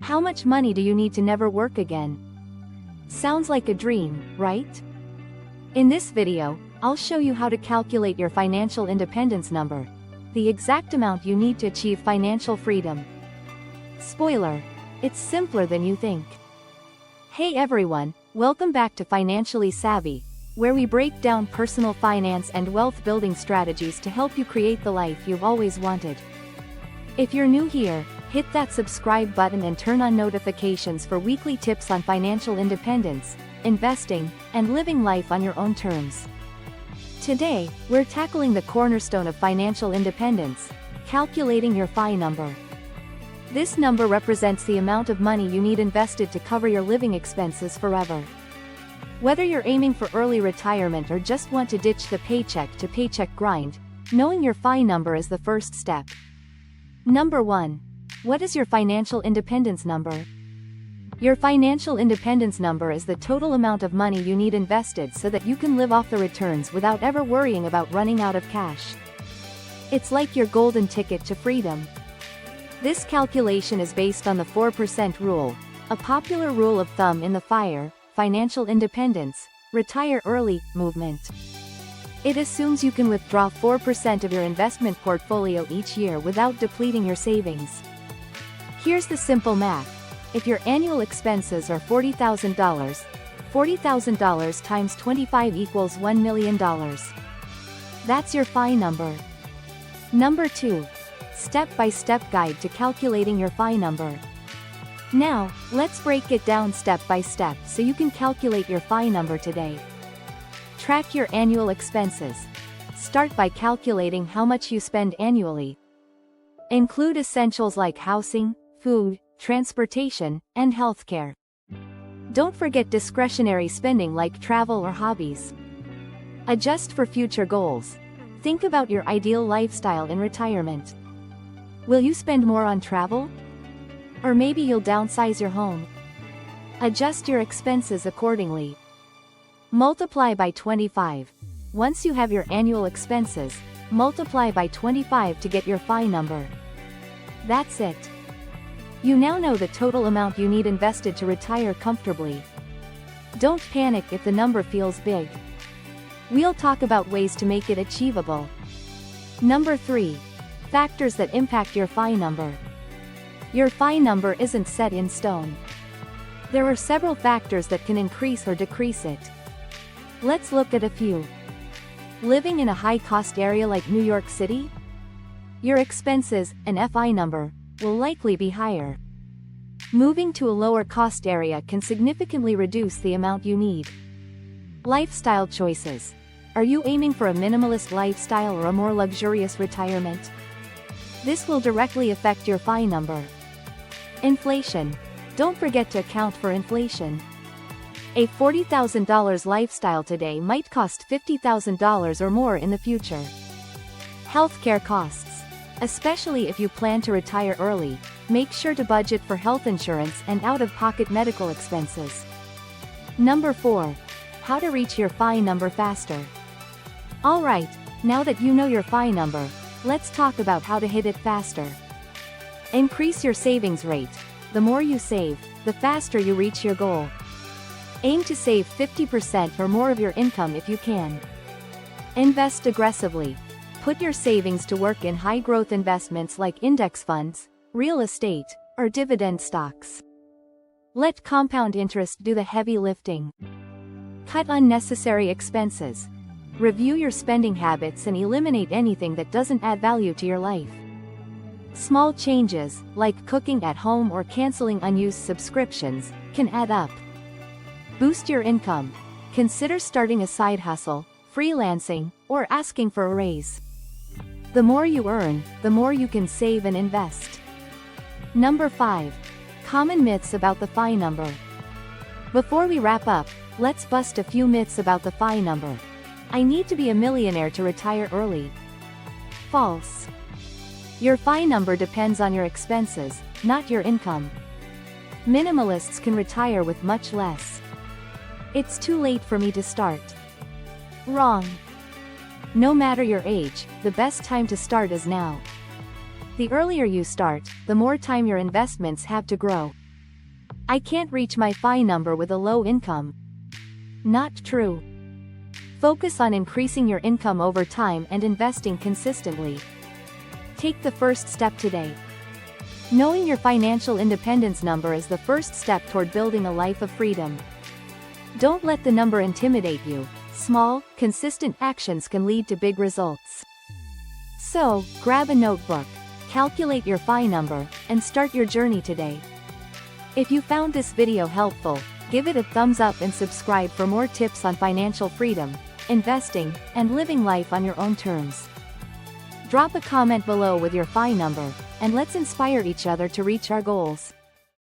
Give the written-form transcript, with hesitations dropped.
How much money do you need to never work again? Sounds like a dream, right? In this video, I'll show you how to calculate your financial independence number, the exact amount you need to achieve financial freedom. Spoiler: it's simpler than you think. Hey everyone, welcome back to Financially Savvy, where we break down personal finance and wealth building strategies to help you create the life you've always wanted. If you're new here, hit that subscribe button and turn on notifications for weekly tips on financial independence, investing, and living life on your own terms. Today, we're tackling the cornerstone of financial independence, calculating your FI number. This number represents the amount of money you need invested to cover your living expenses forever. Whether you're aiming for early retirement or just want to ditch the paycheck-to-paycheck grind, knowing your FI number is the first step. Number 1. What is your financial independence number? Your financial independence number is the total amount of money you need invested so that you can live off the returns without ever worrying about running out of cash. It's like your golden ticket to freedom. This calculation is based on the 4% rule, a popular rule of thumb in the financial independence, retire early movement. It assumes you can withdraw 4% of your investment portfolio each year without depleting your savings. Here's the simple math. If your annual expenses are $40,000, $40,000 times 25 equals $1 million. That's your FI number. Number 2. Step-by-step guide to calculating your FI number. Now, let's break it down step by step so you can calculate your FI number today. Track your annual expenses. Start by calculating how much you spend annually. Include essentials like housing, food, transportation, and healthcare. Don't forget discretionary spending like travel or hobbies. Adjust for future goals. Think about your ideal lifestyle in retirement. Will you spend more on travel? Or maybe you'll downsize your home. Adjust your expenses accordingly. Multiply by 25. Once you have your annual expenses, multiply by 25 to get your FI number. That's it. You now know the total amount you need invested to retire comfortably. Don't panic if the number feels big. We'll talk about ways to make it achievable. Number 3. Factors that impact your FI number. Your FI number isn't set in stone. There are several factors that can increase or decrease it. Let's look at a few. Living in a high-cost area like New York City? Your expenses, an FI number, will likely be higher. Moving to a lower-cost area can significantly reduce the amount you need. Lifestyle choices. Are you aiming for a minimalist lifestyle or a more luxurious retirement? This will directly affect your FI number. Inflation. Don't forget to account for inflation. A $40,000 lifestyle today might cost $50,000 or more in the future. Healthcare costs. Especially if you plan to retire early, make sure to budget for health insurance and out-of-pocket medical expenses. Number 4. How to reach your FI number faster. Alright, now that you know your FI number, let's talk about how to hit it faster. Increase your savings rate. The more you save, the faster you reach your goal. Aim to save 50% or more of your income if you can. Invest aggressively. Put your savings to work in high-growth investments like index funds, real estate, or dividend stocks. Let compound interest do the heavy lifting. Cut unnecessary expenses. Review your spending habits and eliminate anything that doesn't add value to your life. Small changes, like cooking at home or canceling unused subscriptions, can add up. Boost your income. Consider starting a side hustle, freelancing, or asking for a raise. The more you earn, the more you can save and invest. Number 5. Common myths about the FI number. Before we wrap up, let's bust a few myths about the FI number. I need to be a millionaire to retire early. False. Your FI number depends on your expenses, not your income. Minimalists can retire with much less. It's too late for me to start. Wrong. No matter your age, the best time to start is now. The earlier you start, the more time your investments have to grow. I can't reach my FI number with a low income. Not true. Focus on increasing your income over time and investing consistently. Take the first step today. Knowing your financial independence number is the first step toward building a life of freedom. Don't let the number intimidate you. Small, consistent actions can lead to big results. So, grab a notebook, calculate your FI number, and start your journey today. If you found this video helpful, give it a thumbs up and subscribe for more tips on financial freedom, investing, and living life on your own terms. Drop a comment below with your FI number, and let's inspire each other to reach our goals.